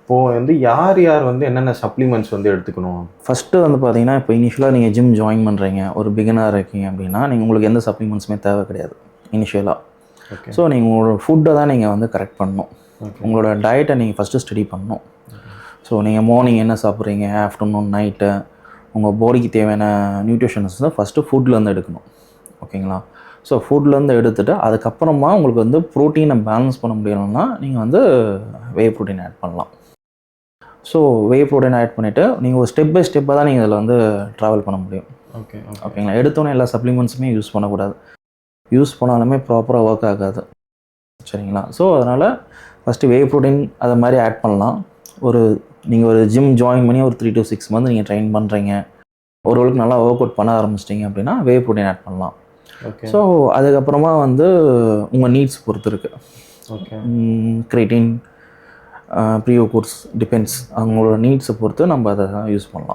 இப்போது வந்து யார் யார் வந்து என்னென்ன சப்ளிமெண்ட்ஸ் வந்து எடுத்துக்கணும்? ஃபஸ்ட்டு வந்து பார்த்தீங்கன்னா, இப்போ இனிஷியலாக நீங்கள் ஜிம் ஜாயின் பண்ணுறீங்க, ஒரு பிகினராக இருக்கீங்க அப்படின்னா, உங்களுக்கு எந்த சப்ளிமெண்ட்ஸுமே தேவை கிடையாது இனிஷியலாக. ஓகே. ஸோ நீங்கள் உங்களோட ஃபுட்டை தான் நீங்கள் வந்து கரெக்ட் பண்ணணும். ஓகே. உங்களோட டயட்டை நீங்கள் ஃபஸ்ட்டு ஸ்டடி பண்ணணும். ஸோ நீங்கள் மார்னிங் என்ன சாப்பிட்றீங்க, ஆஃப்டர்நூன், நைட்டு, உங்கள் பாடிக்கு தேவையான நியூட்ரிஷன்ஸ் தான் ஃபஸ்ட்டு ஃபுட்லேருந்து எடுக்கணும். ஓகேங்களா? ஸோ ஃபுட்லேருந்து எடுத்துகிட்டு அதுக்கப்புறமா உங்களுக்கு வந்து ப்ரோட்டீனை பேலன்ஸ் பண்ண முடியணும்னா நீங்கள் வந்து வே ப்ரோட்டீன் ஆட் பண்ணலாம். ஸோ வே ப்ரோட்டீன் ஆட் பண்ணிவிட்டு நீங்கள் ஒரு ஸ்டெப் பை ஸ்டெப்பாக தான் நீங்கள் இதில் வந்து ட்ராவல் பண்ண முடியும். ஓகே. ஓகேங்களா? எடுத்தோன்னே எல்லா சப்ளிமெண்ட்ஸுமே யூஸ் பண்ணக்கூடாது. யூஸ் பண்ணாலுமே ப்ராப்பராக ஒர்க் ஆகாது. சரிங்களா? ஸோ அதனால் ஃபஸ்ட்டு வே ப்ரோட்டீன் அதை மாதிரி ஆட் பண்ணலாம். நீங்கள் ஒரு ஜிம் ஜாயின் பண்ணி ஒரு 3 to 6 மந்த் நீங்கள் ட்ரெயின் பண்ணுறீங்க, ஓரளவுக்கு நல்லா ஒர்க் அவுட் பண்ண ஆரம்பிச்சிட்டிங்க அப்படின்னா வே ப்ரோட்டீன் ஆட் பண்ணலாம். ஓகே. ஸோ அதுக்கப்புறமா வந்து உங்கள் நீட்ஸ் பொறுத்து இருக்குது. Okay. Creatine, pre course depends. அவங்களோட நீட்ஸை பொறுத்து நம்ம அதை யூஸ் பண்ணலாம்.